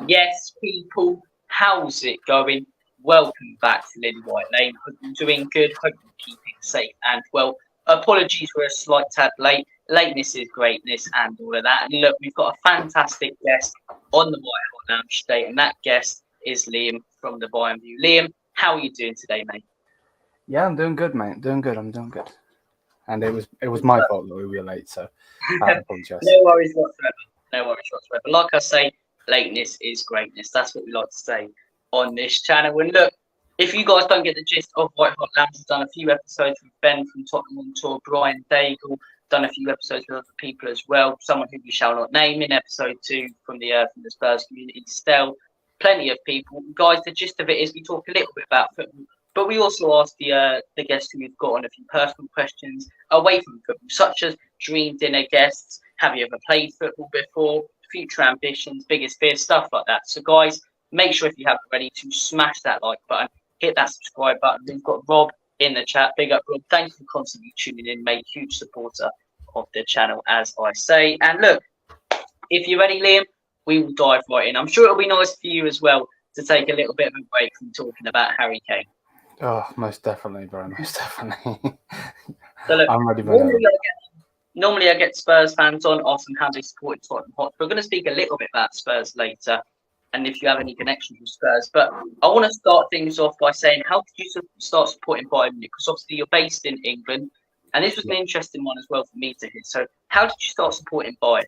Yes, people, how's it going? Welcome back to Lily White Lane. Hope you're doing good. Hope you're keeping safe and well. Apologies for a slight tad late. Lateness is greatness and all of that. And look, we've got a fantastic guest on the White Hot Lounge today, and that guest is Liam from the Bayern View. Liam, how are you doing today, mate? Yeah, I'm doing good, mate. Doing good. I'm doing good. And it was my fault that we were late, so I apologise. No worries whatsoever. No worries whatsoever. Like I say, lateness is greatness. That's what we like to say on this channel. And look, if you guys don't get the gist of White Hot Lambs, we've done a few episodes with Ben from Tottenham on Tour, Brian Daigle, done a few episodes with other people as well. Someone who we shall not name in episode 2 from the Spurs community. Still, plenty of people. Guys, the gist of it is we talk a little bit about football, but we also ask the guests who we've got on a few personal questions away from football, such as dream dinner guests. Have you ever played football before? Future ambitions, biggest fears, stuff like that. So, guys, make sure if you haven't already to smash that like button, hit that subscribe button. We've got Rob in the chat. Big up, Rob. Thank you for constantly tuning in, mate. Huge supporter of the channel, as I say. And look, if you're ready, Liam, we will dive right in. I'm sure it'll be nice for you as well to take a little bit of a break from talking about Harry Kane. Oh, most definitely, bro. Most definitely. So look, I'm ready. Normally I get Spurs fans on, ask them how they supported Tottenham Hotspur. We're going to speak a little bit about Spurs later, and if you have any connections with Spurs. But I want to start things off by saying, how did you start supporting Bayern Munich? Because obviously you're based in England, and this was an interesting one as well for me to hear. So how did you start supporting Bayern?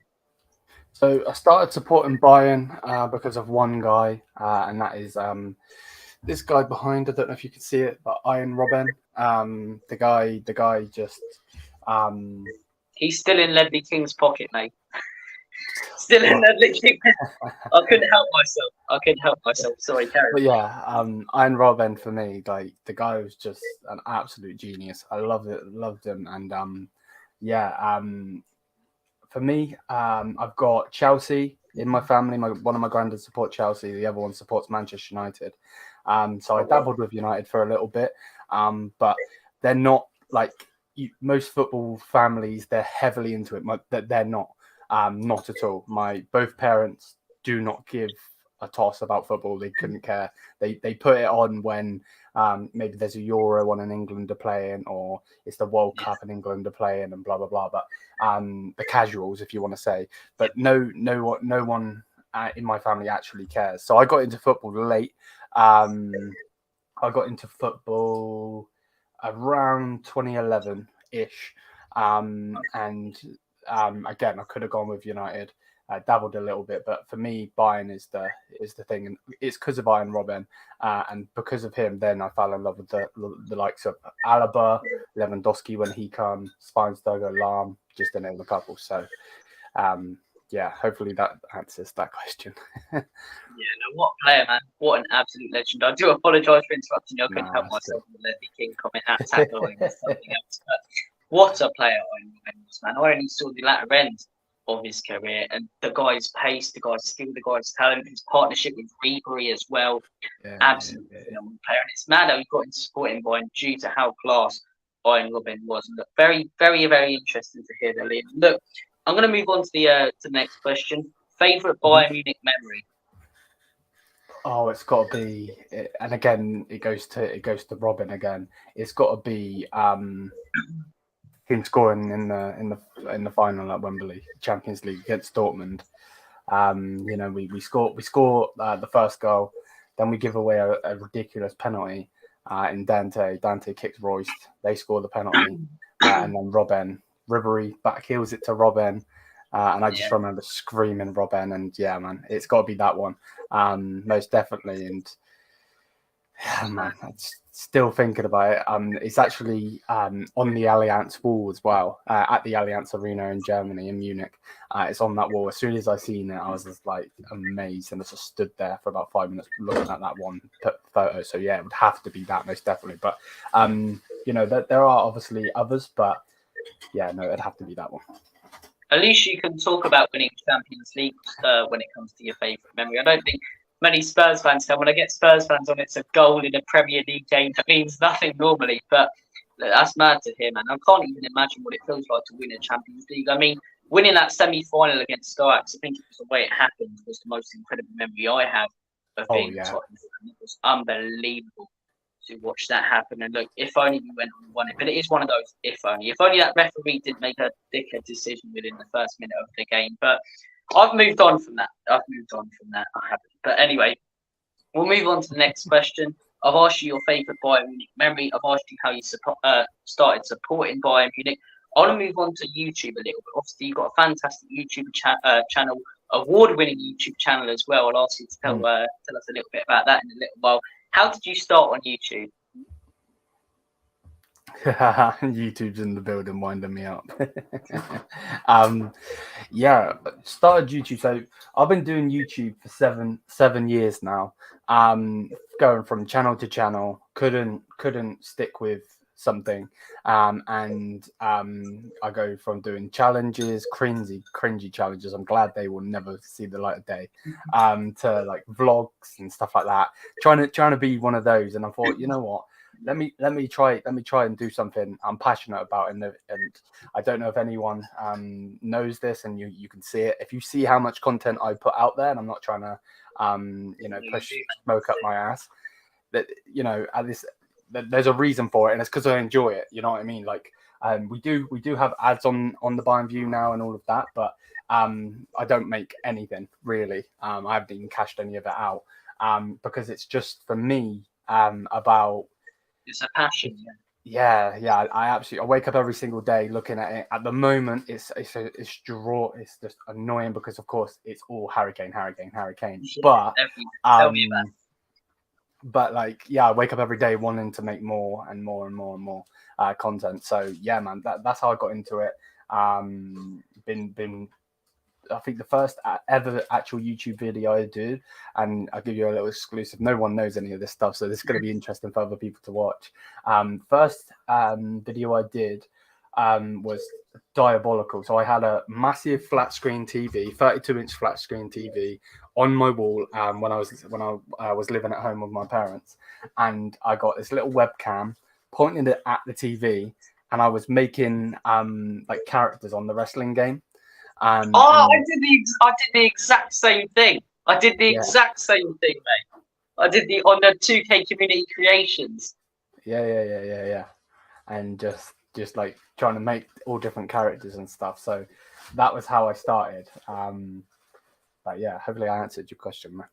So I started supporting Bayern because of one guy, and that is this guy behind. I don't know if you can see it, but Ian Robben. The guy just. He's still in Ledley King's pocket, mate. Still in Ledley King. I couldn't help myself. Sorry, Karen. But yeah, Ian Robben for me, like the guy was just an absolute genius. I loved him, and for me, I've got Chelsea in my family. One of my granddads support Chelsea, the other one supports Manchester United. So I dabbled with United for a little bit, but they're not like most football families. They're heavily into it. They're not at all. My both parents do not give a toss about football. They couldn't care. They put it on when maybe there's a Euro on and England are playing, or it's the World Cup and England are playing, and blah blah blah. But the casuals, if you want to say, but no one in my family actually cares. So I got into football late. I got into football around 2011 ish, and again, I could have gone with United. I dabbled a little bit, but for me, Bayern is the thing, and it's because of Ian Robben, and because of him, then I fell in love with the likes of Alaba, Lewandowski when he come, Schweinsteiger, Lahm, just to name a couple. So, hopefully that answers that question. What a player, man! What an absolute legend. I do apologise for interrupting you. I couldn't help myself with the Ledley King comment at tackling or something else. But what a player Ian Robben was, man! I only saw the latter end of his career, and the guy's pace, the guy's skill, the guy's talent, his partnership with Ribery as well. Absolutely phenomenal player. And it's mad that we got into supporting Bayern due to how class Ian Robben was. And look, very, very, very interesting to hear that, Liam. Look, I'm going to move on to the next question. Favourite Bayern Munich memory? Oh, it's got to be, and again, it goes to Robben again. It's got to be him scoring in the final at Wembley, Champions League against Dortmund. We score the first goal, then we give away a ridiculous penalty in Dante. Dante kicks Royce. They score the penalty, and then Ribery backheels it to Robben. And I just remember screaming Robben, and yeah, man, it's got to be that one, most definitely. And yeah, man, I'm still thinking about it. It's actually on the Allianz wall as well, at the Allianz Arena in Germany, in Munich. It's on that wall. As soon as I seen it, I was just like amazed, and I just stood there for about 5 minutes looking at that one photo. So yeah, it would have to be that, most definitely. But there are obviously others, but yeah, no, it'd have to be that one. At least you can talk about winning Champions League when it comes to your favourite memory. I don't think many Spurs fans can. When I get Spurs fans on, it's a goal in a Premier League game. That means nothing normally, but that's mad to hear, man. I can't even imagine what it feels like to win a Champions League. I mean, winning that semi-final against Starks, I think it was the way it happened, was the most incredible memory I have of being a Tottenham fan. It was unbelievable to watch that happen. And look, if only we went on and won it. But it is one of those if only. If only that referee didn't make a dickhead decision within the first minute of the game. But I've moved on from that. I haven't. But anyway, we'll move on to the next question. I've asked you your favourite Bayern Munich memory. I've asked you how you started supporting Bayern Munich. I want to move on to YouTube a little bit. Obviously, you've got a fantastic YouTube channel, award-winning YouTube channel as well. I'll ask you to tell us a little bit about that in a little while. How did you start on YouTube? YouTube's in the building, winding me up. Yeah, started YouTube. So I've been doing YouTube for seven years now. Going from channel to channel, couldn't stick with something, and I go from doing challenges, cringy challenges. I'm glad they will never see the light of day. To like vlogs and stuff like that. Trying to be one of those, and I thought, you know what? Let me try and do something I'm passionate about, and I don't know if anyone knows this, and you can see it if you see how much content I put out there, and I'm not trying to push smoke up my ass. That at this, there's a reason for it, and it's because I enjoy it. You know what I mean? Like we do have ads on the Bayern View now and all of that, but I don't make anything really. I haven't even cashed any of it out because it's just for me about. It's a passion. Yeah. I wake up every single day looking at it. At the moment, it's just annoying because of course it's all Hurricane. But like, yeah, I wake up every day wanting to make more and more content. So yeah, man, that's how I got into it. Been I think the first ever actual YouTube video I did, and I'll give you a little exclusive. No one knows any of this stuff, so this is going to be interesting for other people to watch. First video I did was diabolical. So I had a massive flat screen TV, 32-inch flat screen TV on my wall when I was living at home with my parents, and I got this little webcam pointing it at the TV, and I was making like characters on the wrestling game. I did the exact same thing. I did the exact same thing, mate. I did on the 2K community creations. Yeah. And just like trying to make all different characters and stuff. So that was how I started. But yeah, hopefully I answered your question, man.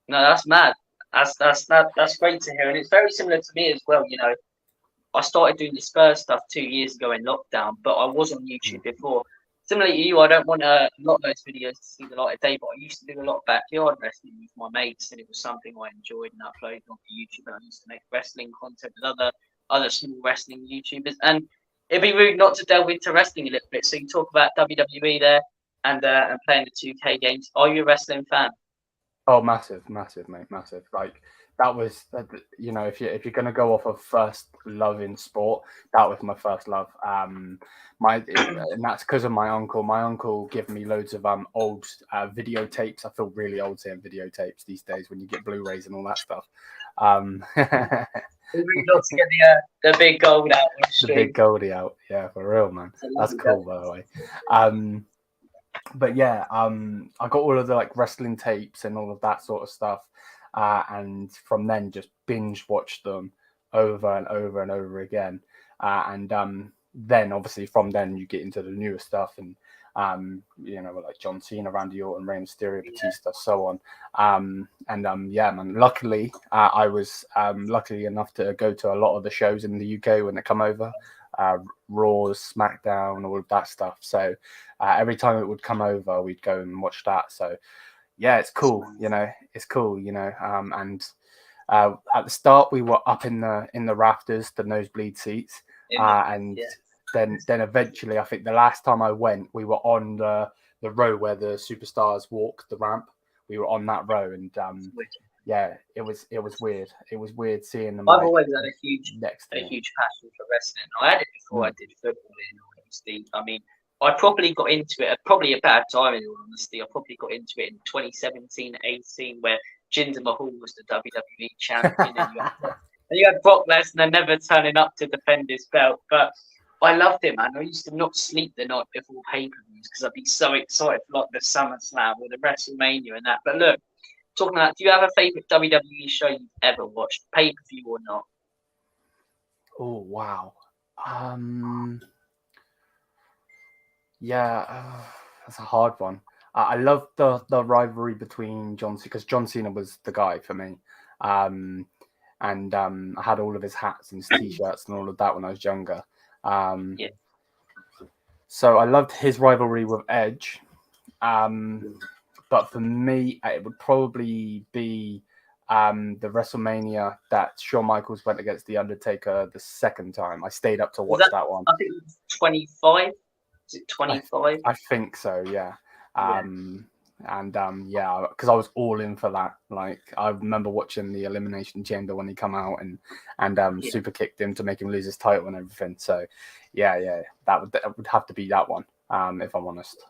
No, that's mad. That's great to hear, and it's very similar to me as well. I started doing the Spurs stuff 2 years ago in lockdown, but I was on YouTube before. Similarly to you, I don't want a lot of those videos to see the light of day, but I used to do a lot of backyard wrestling with my mates, and it was something I enjoyed and uploaded onto YouTube. And I used to make wrestling content with other small wrestling YouTubers. And it'd be rude not to delve into wrestling a little bit. So you talk about WWE there and playing the 2K games. Are you a wrestling fan? Oh, massive, mate, massive. Like that was, if you're gonna go off of first love in sport, that was my first love. And that's because of my uncle. My uncle gave me loads of old videotapes. I feel really old saying videotapes these days when you get Blu-rays and all that stuff. We've got to get the big gold out. The big goldie out, yeah, for real, man. That's cool, by the way. But yeah, I got all of the like wrestling tapes and all of that sort of stuff, and from then just binge watched them over and over and over again, and then obviously from then you get into the newer stuff, and like John Cena, Randy Orton, Rey Mysterio, Batista, so on. Yeah, man. Luckily, I was lucky enough to go to a lot of the shows in the UK when they come over. Raw, SmackDown, all of that stuff. So every time it would come over, we'd go and watch that. So yeah, it's cool. It's cool. And at the start, we were up in the rafters, the nosebleed seats, then eventually, I think the last time I went, we were on the row where the superstars walk the ramp. We were on that row, and yeah, it was weird. It was weird seeing them. I've always had a huge passion for wrestling. I had it before I did football. In all honesty, I mean, I probably got into it at probably a bad time. In all honesty, I probably got into it in 2017-18, where Jinder Mahal was the WWE champion, and you had Brock Lesnar never turning up to defend his belt. But I loved it, man. I used to not sleep the night before pay-per-views because I'd be so excited for like the SummerSlam or the WrestleMania and that. But look, talking about, do you have a favorite WWE show you've ever watched, pay-per-view or not? Oh wow. Yeah, that's a hard one. I love the rivalry between John Cena because John Cena was the guy for me. And I had all of his hats and his t-shirts and all of that when I was younger. Yeah. So I loved his rivalry with Edge. But for me, it would probably be the WrestleMania that Shawn Michaels went against The Undertaker the second time. I stayed up to watch that one. I think it was 25. Is it 25? I think so, yeah. Yeah. Yeah, because I was all in for that. Like, I remember watching the Elimination Chamber when he come out and super kicked him to make him lose his title and everything. So, yeah, that would have to be that one, if I'm honest.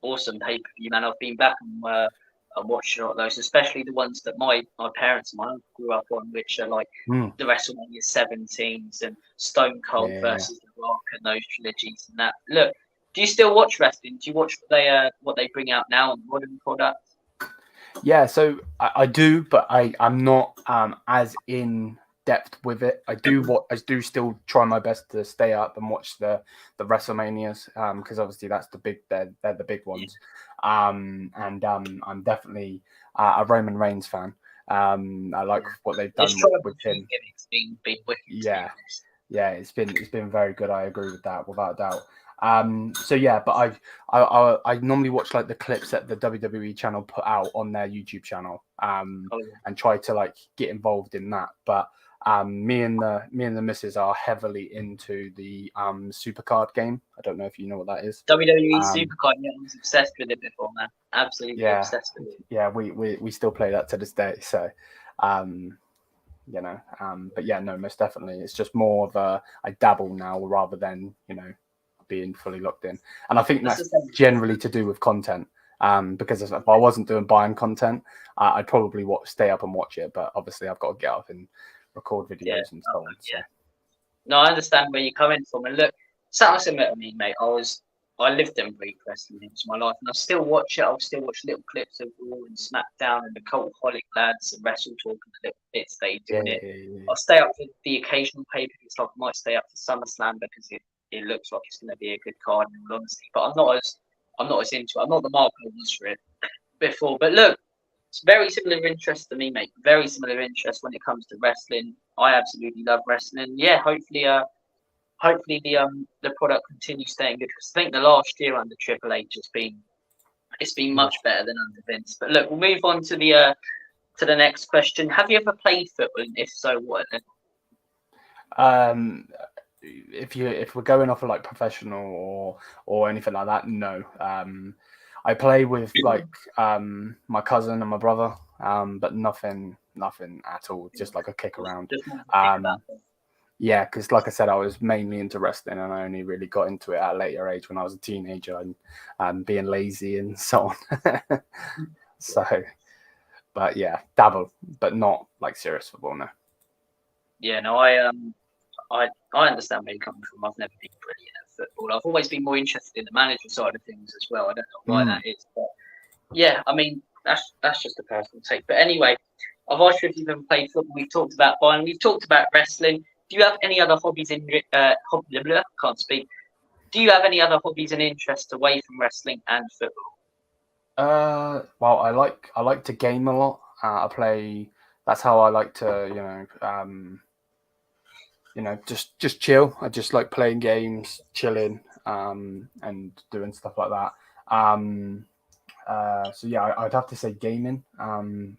Awesome pay-per-view, man. I've been back and watched a lot of those, especially the ones that my parents and my uncle grew up on, which are like the WrestleMania 17s and Stone Cold versus The Rock and those trilogies and that. Look, do you still watch wrestling? Do you watch what they bring out now on modern products? Yeah, so I do, but I'm not as in depth with it. I do still try my best to stay up and watch the WrestleManias because obviously that's they're the big ones. I'm definitely a Roman Reigns fan. I like what they've done with him. It's been wicked. Yeah, it's been very good. I agree with that without a doubt. So yeah, but I normally watch like the clips that the WWE channel put out on their YouTube channel and try to like get involved in that. But me and the missus are heavily into the Supercard game. I don't know if you know what that is. WWE Supercard, yeah, I was obsessed with it before, man. Absolutely obsessed with it. Yeah, we still play that to this day. So but yeah, no, most definitely. It's just more of I dabble now rather than, being fully locked in. And I think that's generally to do with content. Because if I wasn't doing Bayern content, I'd probably stay up and watch it. But obviously I've got to get up and record videos and so on. So. No, I understand where you're coming from. And look, something similar to me, mate. I lived and breathed wrestling into my life, and I still watch it. I'll still watch little clips of Raw and SmackDown and the Cultaholic lads and Wrestle Talk and the little bits they do in it. Yeah. I'll stay up for the occasional pay-per-view. Like I might stay up for SummerSlam because it looks like it's going to be a good card, in all honesty. But I'm not as into it. I'm not the mark I was for it before. But look, it's very similar interest to me, mate. Very similar interest when it comes to wrestling. I absolutely love wrestling. Yeah, hopefully the product continues staying good. Because I think the last year under Triple H it's been much better than under Vince. But look, we'll move on to the next question. Have you ever played football? And if so, what? If we're going off of like professional or anything like that, no. I play with like my cousin and my brother, but nothing at all. Just like a kick around. Yeah, because like I said, I was mainly into wrestling, and I only really got into it at a later age when I was a teenager and being lazy and so on. So, but yeah, dabble, but not like serious football, no. Yeah, no, I understand where you're coming from. I've never been brilliant at football. I've always been more interested in the manager side of things as well. I don't know why that is, but yeah, I mean that's just a personal take. But anyway, I've asked you if you've ever played football. We've talked about Bayern. We've talked about wrestling. Do you have any other hobbies can't speak. Do you have any other hobbies and interests away from wrestling and football? Well, I like to game a lot. I play. That's how I like to, just chill. I just like playing games, chilling, and doing stuff like that. So yeah, I'd have to say gaming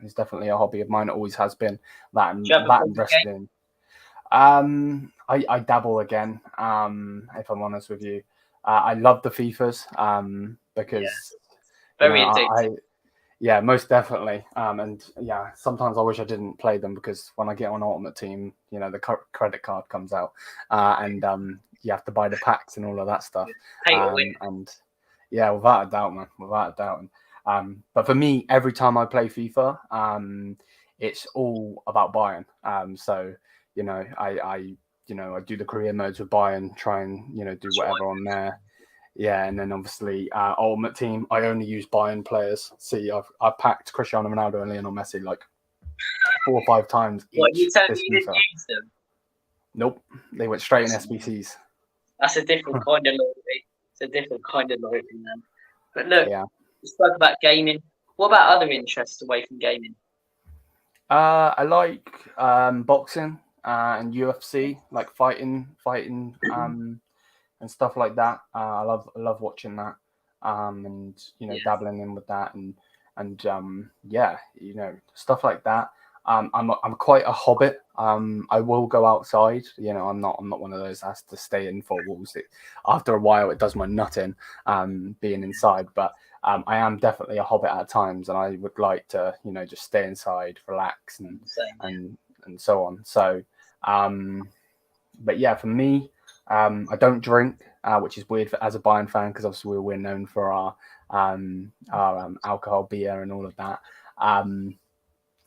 is definitely a hobby of mine. It always has been. That and wrestling. I dabble again. If I'm honest with you, I love the FIFAs because very addictive. Yeah, most definitely. And yeah, sometimes I wish I didn't play them because when I get on Ultimate Team, the credit card comes out, and you have to buy the packs and all of that stuff. And yeah, without a doubt, man, without a doubt. But for me, every time I play FIFA, it's all about Bayern. So I I do the career modes with Bayern, try and do whatever on there. Yeah, and then obviously Ultimate Team, I only use Bayern players. See, I've packed Cristiano Ronaldo and Lionel Messi like 4 or 5 times each. What, you telling this me you didn't FIFA. use them? Nope, they went straight in SBCs. That's a different kind of loyalty. It's a different kind of loyalty, man. But look, Yeah. we spoke about gaming. What about other interests away from gaming? I like boxing and UFC, like fighting, and stuff like that. I love watching that, and dabbling in with that, and stuff like that. I'm quite a hobbit. I will go outside. I'm not one of those that has to stay in 4 walls. After a while, it does my nut in being inside. But I am definitely a hobbit at times, and I would like to just stay inside, relax, and so on. So, but yeah, for me, I don't drink, which is weird as a Bayern fan, because obviously we're known for our alcohol, beer, and all of that.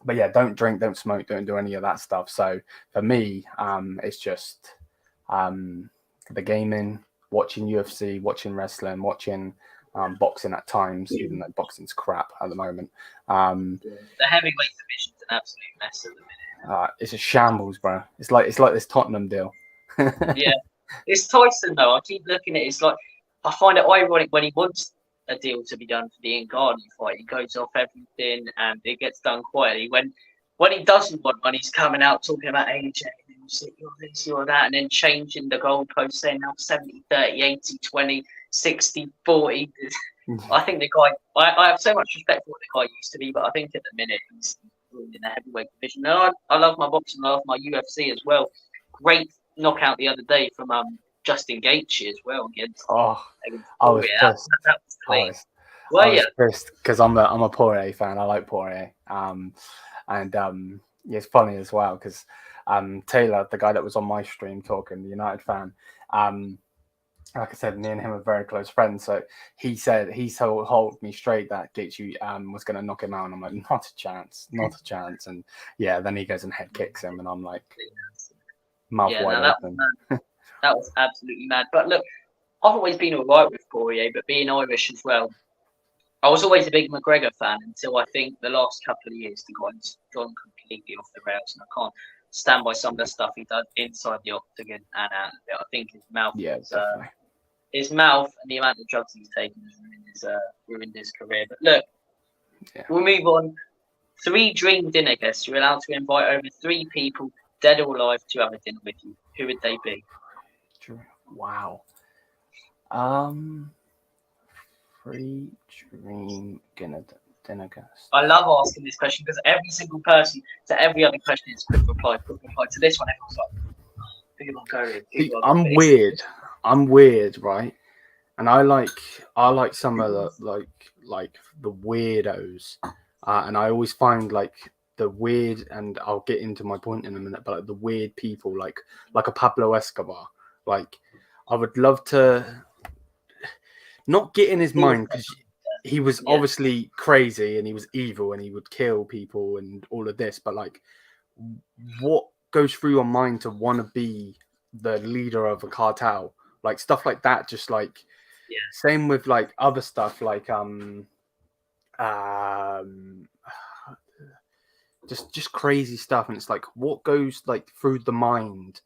But yeah, don't drink, don't smoke, don't do any of that stuff. So for me, it's just the gaming, watching UFC, watching wrestling, watching boxing at times, even though boxing's crap at the moment. The heavyweight division's an absolute mess at the minute. It's a shambles, bro. It's like this Tottenham deal. Yeah, it's Tyson though. I keep looking at it. It's like, I find it ironic when he wants a deal to be done for the Ngannou fight. He goes off everything and it gets done quietly. When he doesn't want one, he's coming out talking about AJ and you're this, you're that, and then changing the goalpost, saying now 70, 30, 80, 20, 60, 40. I think the guy, I have so much respect for what the guy used to be, but I think at the minute he's in the heavyweight division. No, I love my boxing, I love my UFC as well. Great knockout the other day from Justin Gaethje as well against. I was pissed. That was clean. I was pissed because I'm a Poirier fan. I like Poirier. It's funny as well because Taylor, the guy that was on my stream talking, the United fan, like I said, me and him are very close friends. So he told me straight that Gaethje was going to knock him out, and I'm like, not a chance. And yeah, then he goes and head kicks him, and I'm like, mouth wide open. That was absolutely mad. But look, I've always been all right with Poirier, but being Irish as well, I was always a big McGregor fan until I think the last couple of years the guy's gone completely off the rails, and I can't stand by some of the stuff he does inside the octagon and out of it. I think his mouth, his mouth, and the amount of drugs he's taken has ruined his career. But look, we'll move on. 3 dream dinner guests. You're allowed to invite over 3 people, dead or alive, to have a dinner with you. Who would they be? Wow. 3 dream dinner guests. I love asking this question because every single person to every other question is quick reply. To this one, everyone's like, who am I going with? I'm weird, right? And I like some of the like the weirdos, and I always find like the weird, and I'll get into my point in a minute, but like the weird people, like a Pablo Escobar. Like, I would love to not get in his mind, because he was obviously crazy and he was evil and he would kill people and all of this, but like, what goes through your mind to want to be the leader of a cartel? Like, stuff like that, just like, same with like other stuff, like just crazy stuff, and it's like, what goes like through the mind?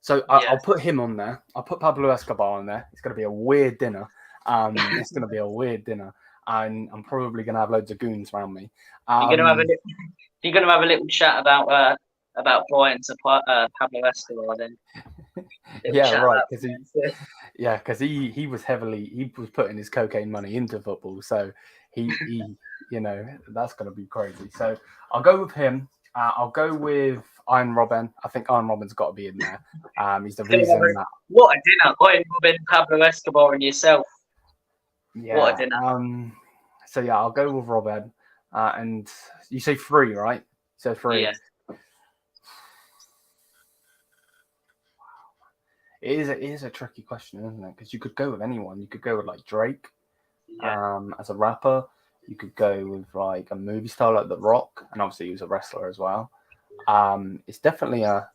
So I'll put him on there. I'll put Pablo Escobar on there. It's going to be a weird dinner. It's going to be a weird dinner, and I'm probably going to have loads of goons around me. You're going to have a little chat about Brian to Pablo Escobar then. Right. Because he was putting his cocaine money into football, so he that's going to be crazy. So I'll go with him. I'll go with Iron Robin. I think Iron Robin's got to be in there. He's the reason that. What a dinner! Iron Robin, Pablo Escobar, and yourself. Yeah. What a dinner! So yeah, I'll go with Robin. And you say 3, right? So 3. Yeah. It is a tricky question, isn't it? Because you could go with anyone. You could go with like Drake, as a rapper. You could go with like a movie star like The Rock, and obviously he was a wrestler as well. It's definitely a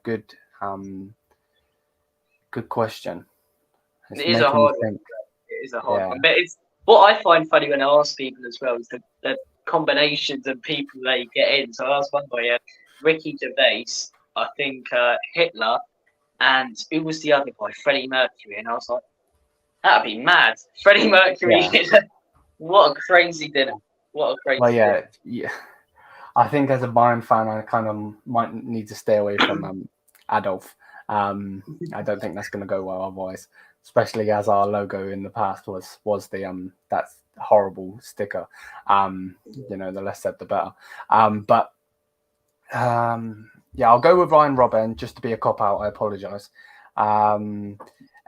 good good question. It's It is a making me hard one. think. It is a hard Yeah. one. But it's what I find funny when I ask people as well is the combinations of people they get in. So I asked one guy, Ricky Gervais, I think Hitler, and who was the other guy? Freddie Mercury. And I was like, that'd be mad. Freddie Mercury, Yeah. Hitler. What a crazy dinner. What a crazy Well, dinner. yeah. I think as a Bayern fan, I kind of might need to stay away from Adolf. I don't think that's going to go well otherwise, especially as our logo in the past was the that horrible sticker. The less said the better. Yeah, I'll go with Ryan Robin just to be a cop out. I apologize. And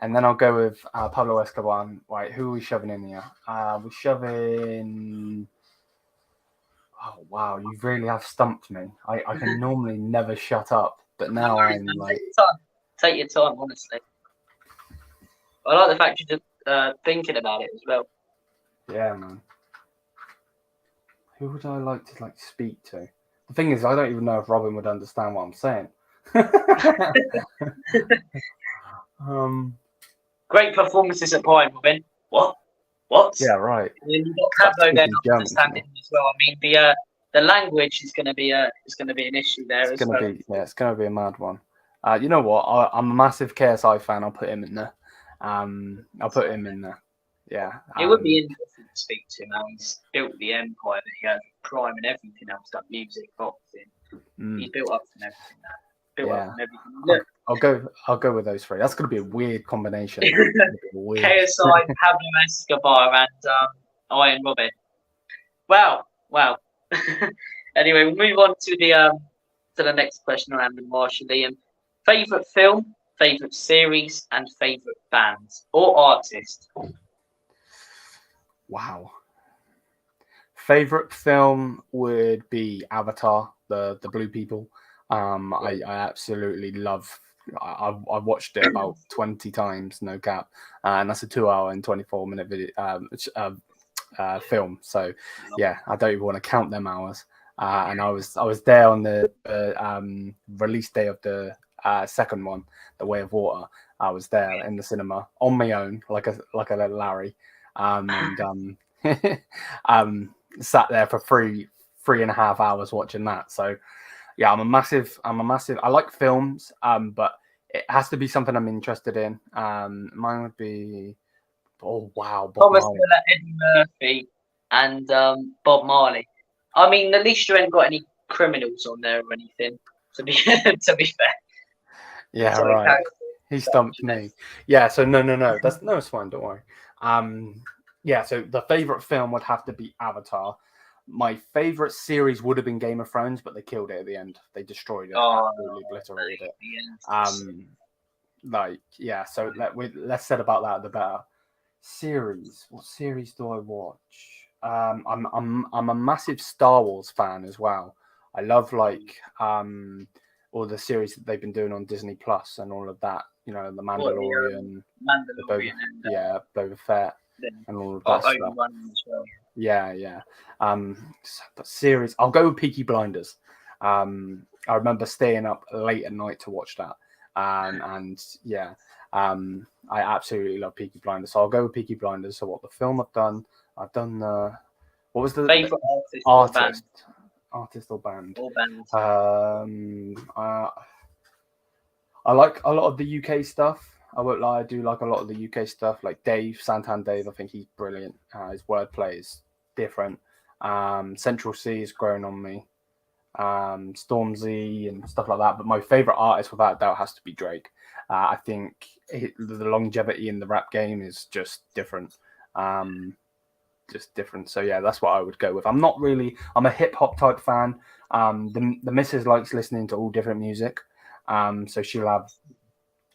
then I'll go with Pablo Escobar. Right, who are we shoving in here? We're shoving. Oh wow, you really have stumped me. I can normally never shut up, but now I'm like. Take your time, honestly. I like the fact you're just thinking about it as well. Yeah, man. Who would I like to speak to? The thing is, I don't even know if Robin would understand what I'm saying. Great performances at Bayern, Robin. What? Yeah, right. And then you've got Pablo there not understanding as well. I mean, the language is going to be an issue there as well. It's going to be a mad one. You know what? I'm a massive KSI fan. I'll put him in there. I'll put him in there. Yeah. It would be interesting to speak to him. How he's built the empire that he has, Prime and everything else, that music, boxing. He's built up from everything. Look, I'll go with those three. That's going to be a weird combination. KSI, Pablo Escobar, and Iron Robin. Wow. Anyway, we'll move on to the next question around the Marshall Liam. Favorite film, favorite series, and favorite bands or artist. Wow. Favorite film would be Avatar, the Blue People. I absolutely love. I've watched it about 20 times, no cap, and that's a 2-hour and 24-minute video film. So yeah, I don't even want to count them hours. And I was there on the release day of the second one, The Way of Water. I was there in the cinema on my own, like a little Larry, and sat there for 3.5 hours watching that. So yeah, I'm a massive. I like films, but it has to be something I'm interested in. Mine would be. Oh wow, Bob Marley. Eddie Murphy, and Bob Marley. I mean, at least you ain't got any criminals on there or anything. To be fair. Yeah, so right. He stumped me. Yeah, so no. It's fine. Don't worry. Yeah, so the favorite film would have to be Avatar. My favorite series would have been Game of Thrones, but they killed it at the end. They destroyed it, absolutely obliterated it. So less said about that, the better. Series. What series do I watch? I'm a massive Star Wars fan as well. I love all the series that they've been doing on Disney Plus and all of that. You know, the Mandalorian, Boba Fett, and all of that stuff. As well. Yeah. But series, I'll go with Peaky Blinders. I remember staying up late at night to watch that. I absolutely love Peaky Blinders. So I'll go with Peaky Blinders. So what the film I've done what was the favorite artist or band? Or band. I like a lot of the UK stuff. I won't lie, I do like a lot of the UK stuff, like Dave, Santan Dave. I think he's brilliant. His wordplay is different. Central C has grown on me. Stormzy and stuff like that. But my favorite artist, without a doubt, has to be Drake. I think the longevity in the rap game is just different. So yeah, that's what I would go with. I'm a hip hop type fan. The missus likes listening to all different music. So she'll have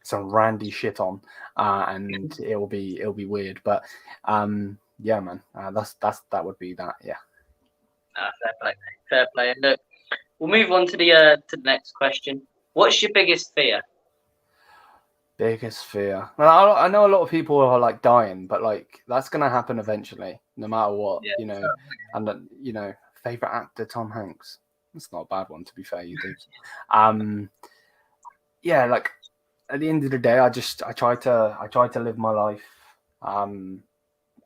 some randy shit on, and it'll be weird. But yeah, man, that would be that. Yeah. Fair play. And look, we'll move on to the next question. What's your biggest fear? Biggest fear. Well, I know a lot of people are dying, but that's gonna happen eventually, no matter what. Yeah, And favorite actor Tom Hanks. It's not a bad one, to be fair. You do. Yeah, like at the end of the day, I try to live my life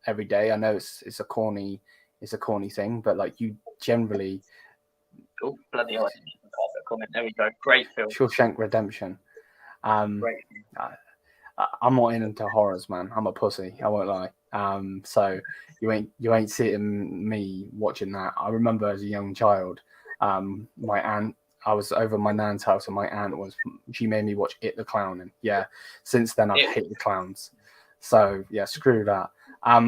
every day. I know it's a corny thing, but like you generally. Oh, bloody hell. Perfect comment. There we go. Great film. Shawshank Redemption. Great. I'm not into horrors, man. I'm a pussy. I won't lie. So you ain't sitting me watching that. I remember as a young child, my aunt. I was over at my nan's house, and my aunt she made me watch It the Clown, and yeah, since then I've hated clowns. So yeah, screw that.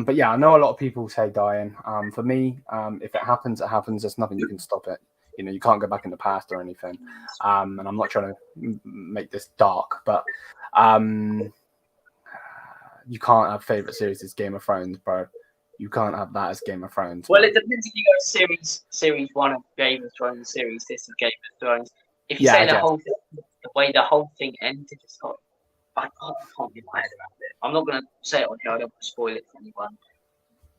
But yeah, I know a lot of people say dying. For me, if it happens, it happens. There's nothing you can stop it. You know, you can't go back in the past or anything. And I'm not trying to make this dark, but you can't have favorite series as Game of Thrones, bro. You can't have that as Game of Thrones. Well, it depends if you go series 1 of Game of Thrones, series this of Game of Thrones. If you say the whole thing, the way the whole thing ended, it's not. I can't get my head around it. I'm not going to say it on here. I don't want to spoil it for anyone.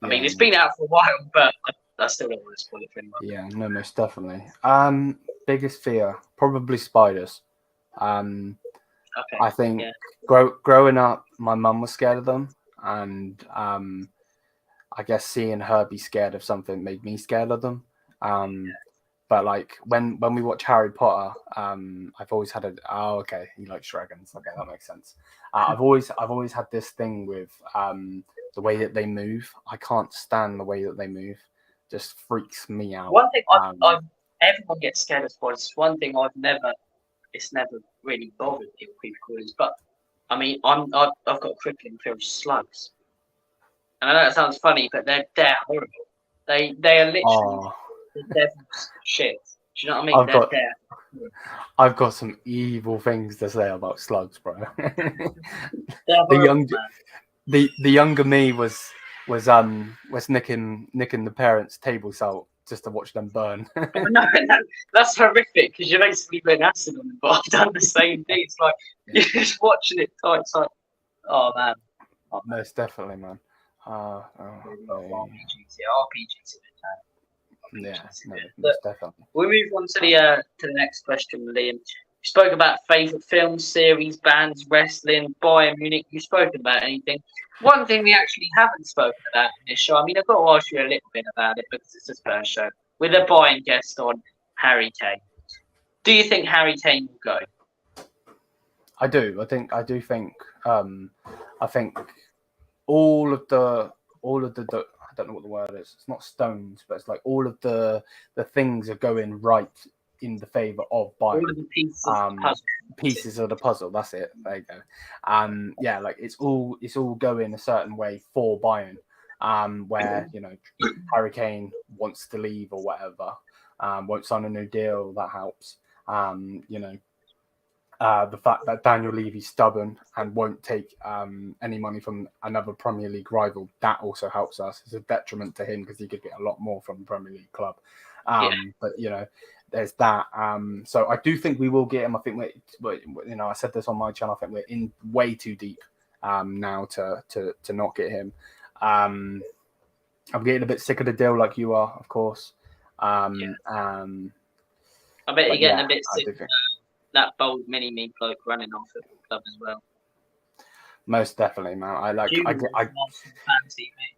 I mean, it's been out for a while, but I still don't want to spoil it for anyone. Yeah, no, most definitely. Biggest fear, probably spiders. Okay. I think growing up, my mum was scared of them, and I guess seeing her be scared of something made me scared of them. But like when we watch Harry Potter, I've always had okay, he likes dragons. Okay, that makes sense. I've always had this thing with the way that they move. I can't stand the way that they move. Just freaks me out. One thing everyone gets scared of spiders. One thing it's never really bothered people is, but I mean, I've got crippling fear of slugs. And I know that sounds funny, but they're horrible. They are literally the devil's shit. Do you know what I mean? I've got some evil things to say about slugs, bro. The younger me was nicking the parents' table salt just to watch them burn. no, that's horrific because you're basically putting acid on them. But I've done the same thing. It's like you're just watching it. It's like, oh man. Most definitely, man. Definitely. We'll move on to the next question, Liam. You spoke about favourite films, series, bands, wrestling, Bayern Munich. You spoken about anything? One thing we actually haven't spoken about in this show. I mean, I've got to ask you a little bit about it because it's his first show with a Bayern guest on, Harry Kane. Do you think Harry Kane will go? I do. I think. I think all of the I don't know what the word is. It's not stones, but it's like all of the things are going right in the favour of Bayern. All of the pieces of the puzzle. That's it. There you go. Yeah, like it's all going a certain way for Bayern. Where Harry Kane wants to leave or whatever, won't sign a new deal. That helps. The fact that Daniel Levy's stubborn and won't take any money from another Premier League rival, that also helps us. It's a detriment to him because he could get a lot more from the Premier League club. But there's that. So I do think we will get him. I think I said this on my channel. I think we're in way too deep now to not get him. I'm getting a bit sick of the deal, like you are, of course. I bet you're getting a bit sick of that bold mini-me bloke running off at the club as well. Most definitely, man. I fancy me.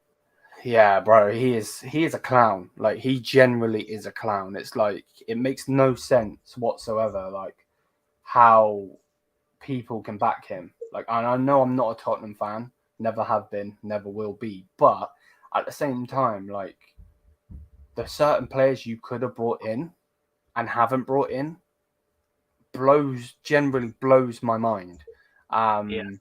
Yeah, bro. He is a clown. Like, he generally is a clown. It's like it makes no sense whatsoever. Like how people can back him. Like, and I know I'm not a Tottenham fan. Never have been. Never will be. But at the same time, like, there's certain players you could have brought in and haven't brought in. Generally blows my mind. And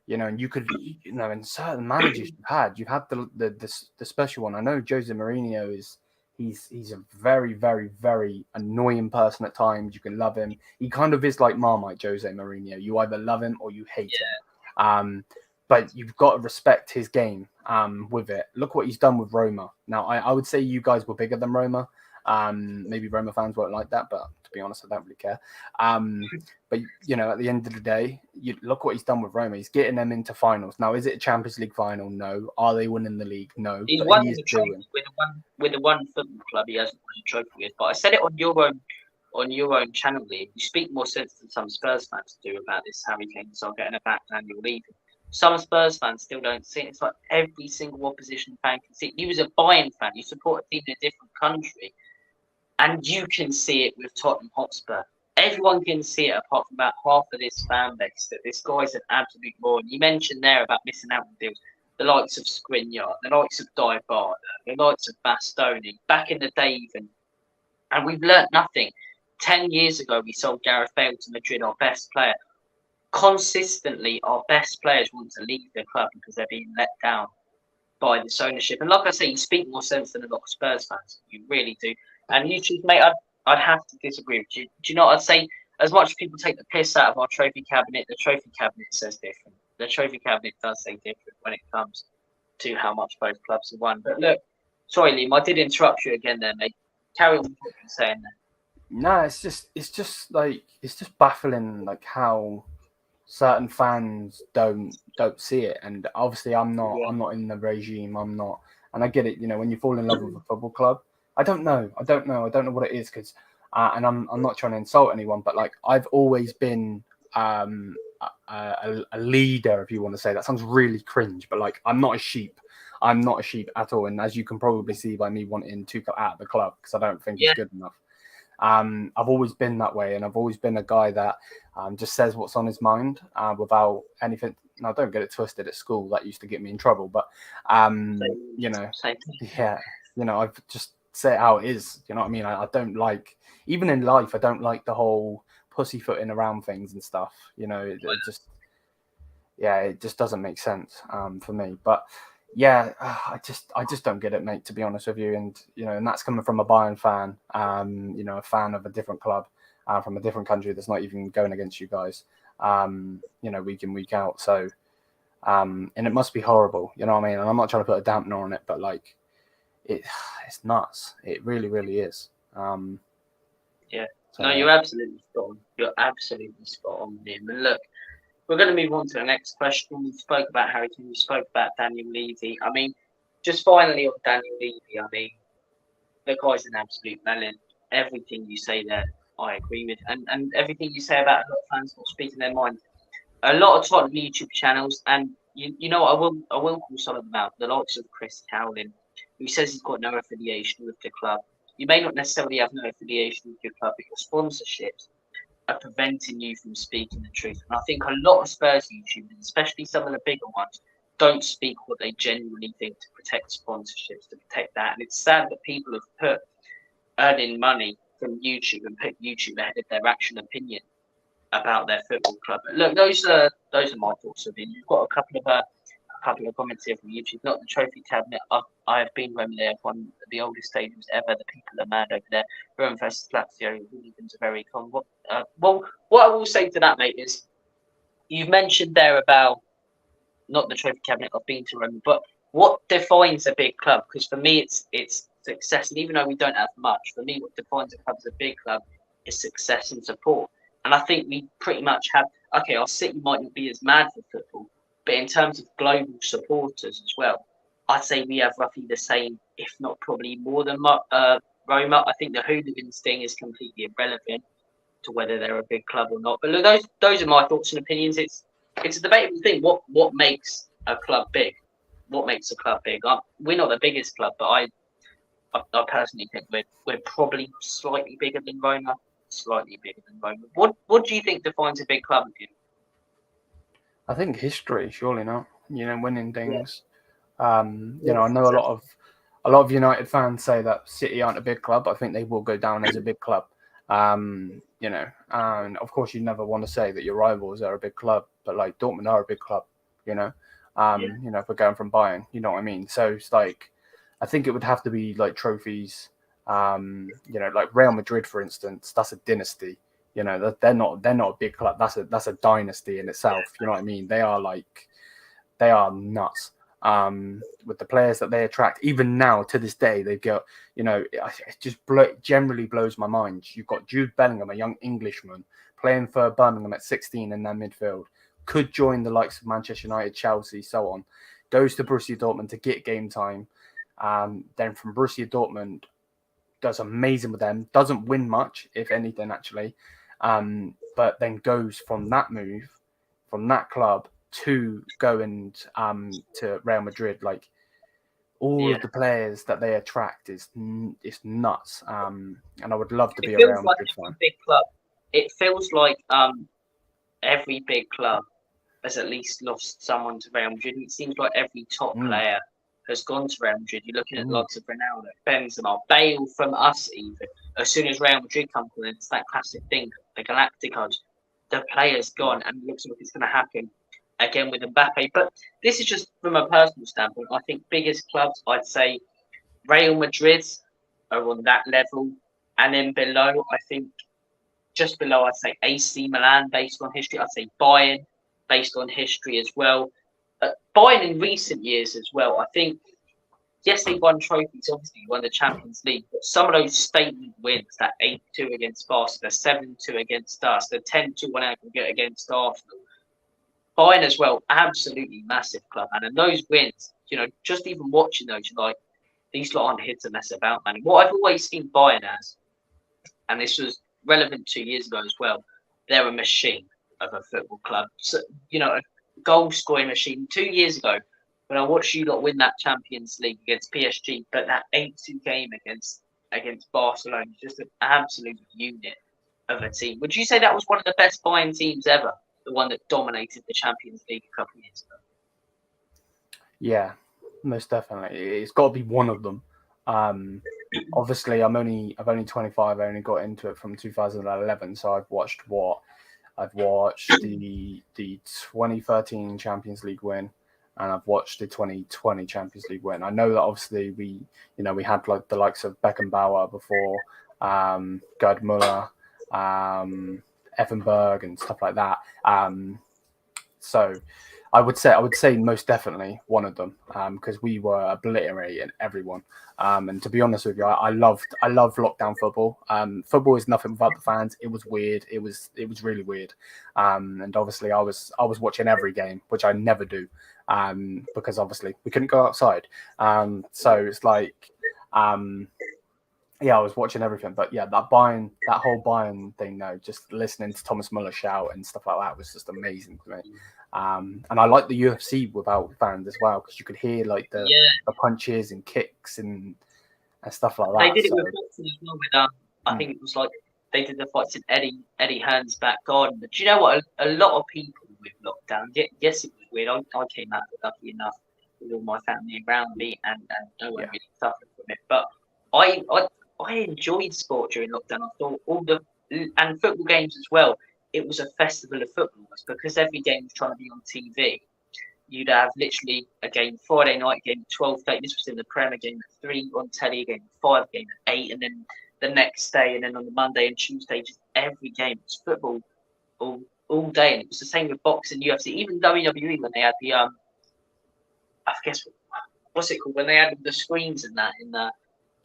you could, in certain managers you've had the special one. I know Jose Mourinho he's a very, very, very annoying person at times. You can love him. He kind of is like Marmite, Jose Mourinho. You either love him or you hate him. But you've got to respect his game with it. Look what he's done with Roma. Now, I would say you guys were bigger than Roma. Maybe Roma fans won't like that, but to be honest, I don't really care. But at the end of the day, you look what he's done with Roma. He's getting them into finals. Now, is it a Champions League final? No. Are they winning the league? No. He's But won he is the trophy doing. with the one football club he hasn't won a trophy with. But I said it on your own channel, Lee. You speak more sense than some Spurs fans do about this Harry Kane so getting a back annual leave. Some Spurs fans still don't see it. It's like every single opposition fan can see it. You as a Bayern fan, you support a team in a different country, and you can see it with Tottenham Hotspur. Everyone can see it apart from about half of this fan base that this guy's an absolute moron. You mentioned there about missing out on deals. The likes of Skriniar, the likes of Dybala, the likes of Bastoni, back in the day even. And we've learnt nothing. 10 years ago, we sold Gareth Bale to Madrid, our best player. Consistently, our best players want to leave the club because they're being let down by this ownership. And like I say, you speak more sense than a lot of Spurs fans. You really do. And YouTube, mate, I'd have to disagree with you. Do you know what I'd say? As much as people take the piss out of our trophy cabinet, the trophy cabinet says different. The trophy cabinet does say different when it comes to how much both clubs have won. But look, sorry, Liam, I did interrupt you again there, mate. Carry on with what you're saying there. No, it's just baffling, like how certain fans don't see it. And obviously, I'm not in the regime. I'm not, and I get it. When you fall in love with a football club, I don't know what it is because, and I'm not trying to insult anyone, but like I've always been a leader, if you want to say that. Sounds really cringe, but like I'm not a sheep. I'm not a sheep at all, and as you can probably see by me wanting to go out of the club because I don't think it's good enough. I've always been that way, and I've always been a guy that just says what's on his mind without anything. Now, don't get it twisted. At school, that used to get me in trouble, but I've just say it how it is. You know what I mean? I don't like, even in life, I don't like the whole pussyfooting around things and stuff. It just doesn't make sense for me. But yeah, I just don't get it, mate, to be honest with you. And and that's coming from a Bayern fan, a fan of a different club from a different country that's not even going against you guys, week in, week out. So and it must be horrible, you know what I mean? And I'm not trying to put a dampener on it, but like it's nuts. It really, really is. No, you're absolutely spot on. You're absolutely spot on, Liam. And look, we're going to move on to the next question. We spoke about Harry Kane. We spoke about Daniel Levy. I mean, just finally on Daniel Levy, I mean, the guy's an absolute melon. Everything you say there, I agree with. And everything you say about a lot of fans not speaking their mind. A lot of Tottenham YouTube channels, and you know what, I will call some of them out. The likes of Chris Cowlin, who says he's got no affiliation with the club. You may not necessarily have no affiliation with your club, but your sponsorships are preventing you from speaking the truth. And I think a lot of Spurs YouTubers, especially some of the bigger ones, don't speak what they genuinely think to protect sponsorships, to protect that. And it's sad that people have put earning money from YouTube and put YouTube ahead of their actual opinion about their football club. But look, those are my thoughts of it. You've got a couple of comments here from YouTube. Not the trophy cabinet. I have been when they have one of the oldest stadiums ever. The people are mad over there. Rome versus Lazio, hooligans are very common. What I will say to that, mate, is you've mentioned there about not the trophy cabinet. I've been to Rome, but what defines a big club? Because for me, it's success. And even though we don't have much, for me, what defines a club as a big club is success and support. And I think we pretty much have. Okay, our city might not be as mad for football, but in terms of global supporters as well, I'd say we have roughly the same, if not probably more than Roma. I think the hooligans thing is completely irrelevant to whether they're a big club or not. But look, those are my thoughts and opinions. It's a debatable thing. What makes a club big? What makes a club big? We're not the biggest club, but I personally think we're probably slightly bigger than Roma. Slightly bigger than Roma. What do you think defines a big club? I think history, surely not. Winning things. I know a lot of United fans say that City aren't a big club. I think they will go down as a big club. And of course you never want to say that your rivals are a big club, but like Dortmund are a big club. If we're going from Bayern, you know what I mean. So it's like, I think it would have to be like trophies. Like Real Madrid, for instance, that's a dynasty. They're not a big club. That's a dynasty in itself. You know what I mean? They are nuts. with the players that they attract. Even now, to this day, they've got, it just generally blows my mind. You've got Jude Bellingham, a young Englishman, playing for Birmingham at 16 in their midfield, could join the likes of Manchester United, Chelsea, so on, goes to Borussia Dortmund to get game time. Then from Borussia Dortmund, does amazing with them, doesn't win much, if anything, actually, but then goes from that move, from that club, to going to Real Madrid. Like, all of the players that they attract is nuts. And I would love to be a Real Madrid fan. Big club. It feels like every big club has at least lost someone to Real Madrid. It seems like every top player has gone to Real Madrid. You're looking at lots of Ronaldo, Benzema, Bale from us even. As soon as Real Madrid comes in, it's that classic thing, the Galacticos. The player's gone, and it looks like it's going to happen again with Mbappe. But this is just from a personal standpoint. I think biggest clubs, I'd say Real Madrid are on that level. And then below, I think just below, I'd say AC Milan based on history. I'd say Bayern based on history as well. Bayern in recent years as well, I think, yes, they won trophies, obviously, won the Champions League, but some of those statement wins, that 8-2 against Barcelona, 7-2 against us, the 10-2 on aggregate against Arsenal. Bayern as well, absolutely massive club. And in those wins, just even watching those, you're like, these lot aren't here to mess about, man. What I've always seen Bayern as, and this was relevant 2 years ago as well, they're a machine of a football club. So, a goal-scoring machine. 2 years ago, when I watched you lot win that Champions League against PSG, but that 8-2 game against Barcelona, just an absolute unit of a team. Would you say that was one of the best Bayern teams ever? The one that dominated the Champions League a couple of years ago? Yeah, most definitely. It's got to be one of them. Obviously, I've only 25. I only got into it from 2011, so I've watched the 2013 Champions League win, and I've watched the 2020 Champions League win. I know that obviously we had like the likes of Beckenbauer before, Gerd Müller, Effenberg and stuff like that. So I would say most definitely one of them, because we were obliterating everyone. And to be honest with you, I love lockdown football. Football is nothing without the fans. It was weird. It was really weird. And obviously I was watching every game, which I never do, because obviously we couldn't go outside. So it's like, I was watching everything. But yeah, that whole Bayern thing, though, just listening to Thomas Muller shout and stuff like that was just amazing to me. And I like the UFC without fans as well, because you could hear like the punches and kicks and stuff like that. They did it with boxing as well. With I think it was like they did the fights in Eddie Hearn's back garden. But do you know what? A lot of people with lockdown. Yes, it was weird. I came out lucky enough with all my family around me, and no one really suffered from it. But I enjoyed sport during lockdown. I thought and football games as well. It was a festival of football, because every game was trying to be on TV. You'd have literally a game Friday night, game 12:30. This was in the Premier, game at 3 on telly, a game at 5, game at 8, and then the next day, and then on the Monday and Tuesday, just every game was football all day. And it was the same with boxing, UFC, even WWE when they had the I forget what's it called, when they had the screens and that in the.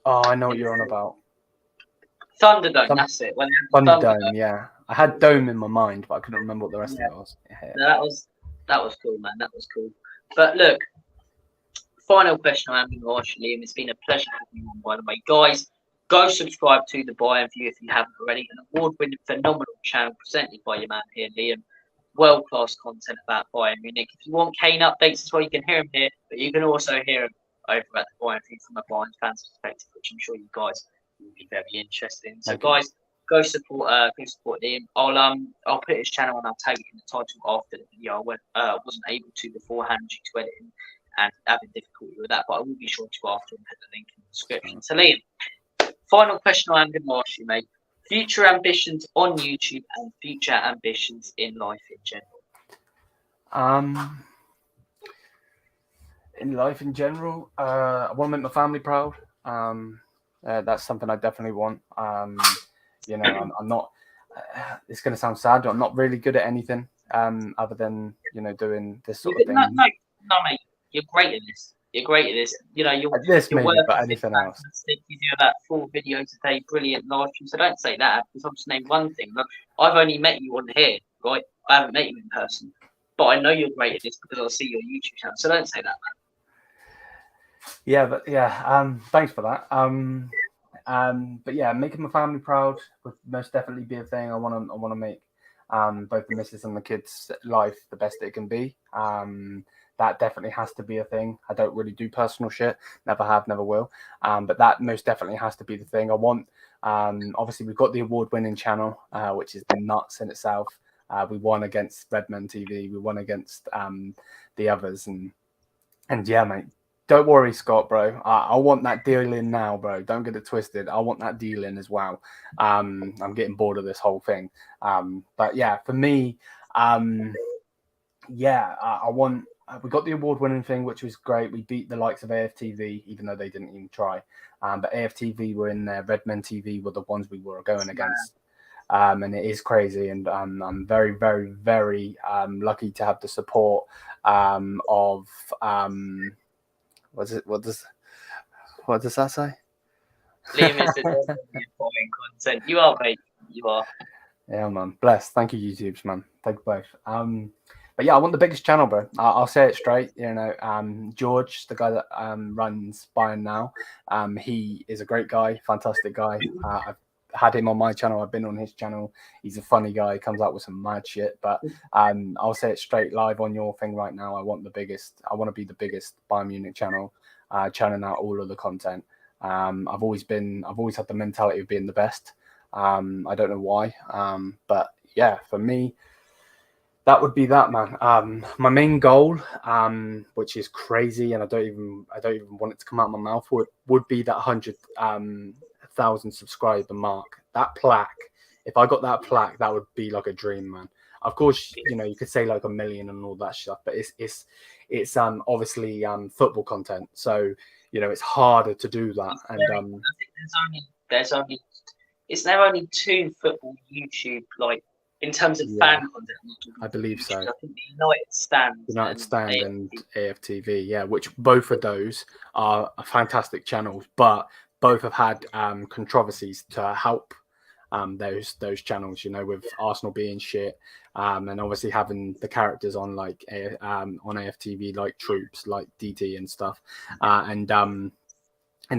Oh, I know what you're on about. Thunderdome, that's it. When Thunderdome, yeah. I had Dome in my mind, but I couldn't remember what the rest of it was. Yeah. No, that was cool, man. That was cool. But look, final question I am going to ask you, Liam. It's been a pleasure having you on, by the way. Guys, go subscribe to the Bayern View if you haven't already. An award-winning, phenomenal channel presented by your man here, Liam. World-class content about Bayern Munich. If you want Kane updates as well, you can hear him here, but you can also hear him over at the Bayern View from a Bayern fan's perspective, which I'm sure you guys will be very interested in. So, guys, go support Liam. I'll put his channel and I'll tag it in the title after the video. I wasn't able to beforehand due to editing and having difficulty with that, but I will be sure to go after and put the link in the description. So, Liam, final question I am going to ask you, mate. Future ambitions on YouTube and future ambitions in life in general. In life in general, I want to make my family proud. That's something I definitely want. I'm not. It's going to sound sad. I'm not really good at anything other than doing this sort of thing. No, mate. you're great at this. You're great at this. You know, At this your maybe, work but ethic's anything else. fantastic. You do about 4 videos a day, brilliant live streams. So don't say that, because I'll just name one thing. Look, I've only met you on here, right? I haven't met you in person, but I know you're great at this because I see your YouTube channel. So don't say that, man. Yeah, but yeah, thanks for that. But yeah, making my family proud would most definitely be a thing. I want to make both the missus and the kids' life the best it can be. That definitely has to be a thing. I don't really do personal shit. Never have, never will. But that most definitely has to be the thing. I want. Obviously, we've got the award-winning channel, which is nuts in itself. We won against Redmen TV. We won against the others, and yeah, mate. Don't worry, Scott, bro. I want that deal in now, bro. Don't get it twisted. I want that deal in as well. I'm getting bored of this whole thing. But yeah, for me, yeah, I want. We got the award-winning thing, which was great. We beat the likes of AFTV, even though they didn't even try. But AFTV were in there. Redmen TV were the ones we were going against. And it is crazy. And I'm very, very, very lucky to have the support of. What does that say? Liam is the important content. You are, mate. You are. Yeah, man. Blessed. Thank you, YouTubes, man. Thank you both. But yeah, I want the biggest channel, bro. I'll say it straight. You know, George, the guy that runs Bayern now, he is a great guy, fantastic guy. I've had him on my channel. I've been on his channel. He's a funny guy. He comes out with some mad shit. But I'll say it straight live on your thing right now. I want the biggest. I want to be the biggest Bayern Munich channel, churning out all of the content. I've always had the mentality of being the best. I don't know why. But yeah, for me, that would be that, man. My main goal, which is crazy, and I don't even want it to come out of my mouth, would be that 100,000 subscriber mark. That plaque. If I got that plaque, that would be like a dream, man. Of course, you know, you could say like 1 million and all that stuff, but it's obviously football content, so you know it's harder to do that. And I think there's now only 2 football YouTube, like, in terms of fan content. I believe so. I think the United Stand and AFTV, yeah, which both of those are fantastic channels, but both have had controversies to help those channels, you know, with Arsenal being shit, and obviously having the characters on like on AFTV like Troops, like DT and stuff, and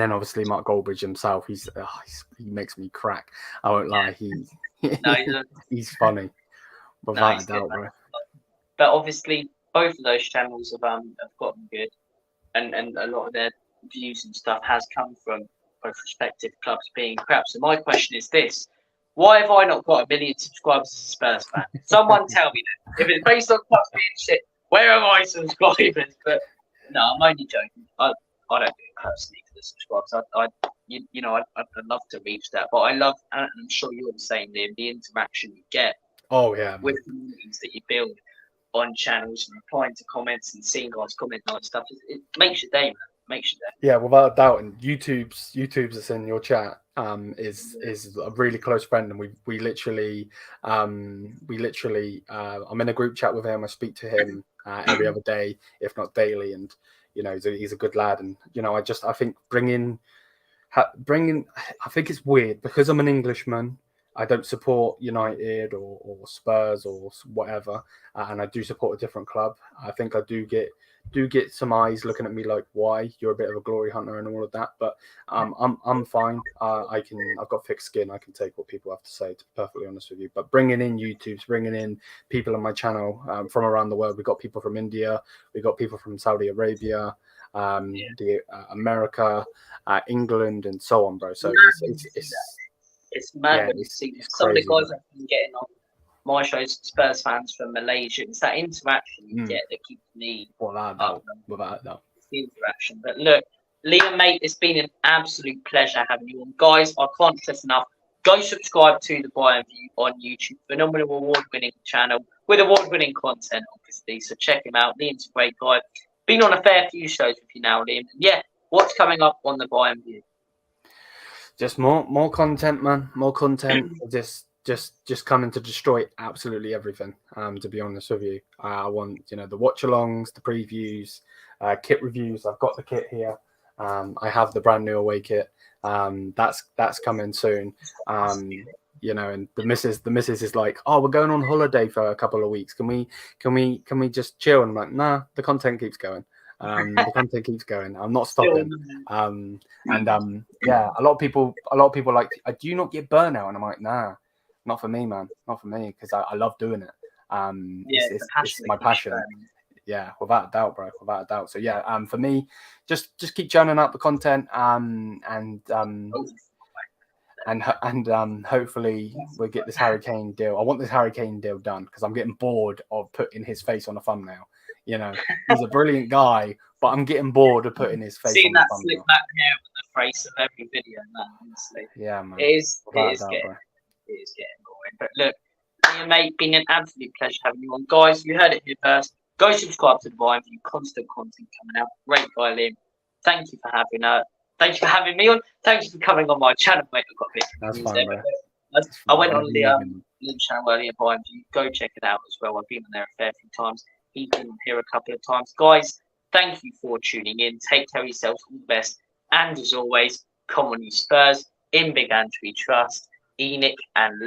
then obviously Mark Goldbridge himself. He makes me crack. I won't lie. He's funny, without a doubt, bro. But obviously, both of those channels have gotten good, and a lot of their views and stuff has come from both respective clubs being crap. So my question is this: why have I not got 1 million subscribers as a Spurs fan? Someone tell me that. If it's based on clubs being shit, where are my subscribers? But no, I'm only joking. I don't do it personally for the subscribers. I'd love to reach that, but I love, and I'm sure you're the same, Liam, the interaction you get. Oh yeah, with communities that you build on channels and replying to comments and seeing guys comment on stuff. It makes your day, man. Makes your day. Yeah, without a doubt. And YouTube's that's in your chat is a really close friend, and we literally I'm in a group chat with him. I speak to him every other day, if not daily, and you know he's a good lad. And you know I think bringing I think it's weird because I'm an Englishman. I don't support United or Spurs or whatever, and I do support a different club. I think I do get some eyes looking at me like, why? You're a bit of a glory hunter and all of that, but I'm fine. I've got thick skin. I can take what people have to say, to be perfectly honest with you. But bringing in YouTubes, bringing in people on my channel from around the world. We've got people from India, we've got people from Saudi Arabia, America, England, and so on, bro. So it's mad when you see some of the guys I've been getting on my shows, Spurs fans from Malaysia. It's that interaction you get that keeps me without that. The interaction. But look, Liam, mate, it's been an absolute pleasure having you on. Guys, I can't stress enough. Go subscribe to the Bayern View on YouTube. Phenomenal award-winning channel with award-winning content, obviously. So check him out. Liam's a great guy. Been on a fair few shows with you now, Liam. And yeah, what's coming up on the Bayern View? Just more content, man. More content. Just just coming to destroy absolutely everything. To be honest with you, I want, you know, the watch-alongs, the previews, kit reviews. I've got the kit here. I have the brand new away kit. That's coming soon. You know, and the missus is like, oh, we're going on holiday for a couple of weeks. Can we just chill? And I'm like, nah, the content keeps going. The content keeps going. I'm not stopping. Yeah, a lot of people are like, do you not get burnout? And I'm like, nah, not for me, man, not for me, because I love doing it. It's my passion. Yeah, without a doubt, bro, without a doubt. So yeah, for me, just keep churning out the content, and hopefully we'll get this Harry Kane deal. I want this Harry Kane deal done because I'm getting bored of putting his face on a thumbnail. You know, he's a brilliant guy, but I'm getting bored of putting his face on the thumbnail. Seeing that slick back hair with the face of every video, man, honestly. Yeah, man. It is getting boring. But look, mate, been an absolute pleasure having you on. Guys, you heard it here first. Go subscribe to the Bayern View, constant content coming out. Great guy, Liam. Thank you for having me on. Thank you for coming on my channel, mate. I've got a bit That's fine, bro. I went on Liam's channel earlier, Bayern View. Go check it out as well. I've been on there a fair few times. He's been here a couple of times. Guys, thank you for tuning in. Take care of yourselves, all the best. And as always, come on, you Spurs. In Big Ange we trust. Enoch and Lee.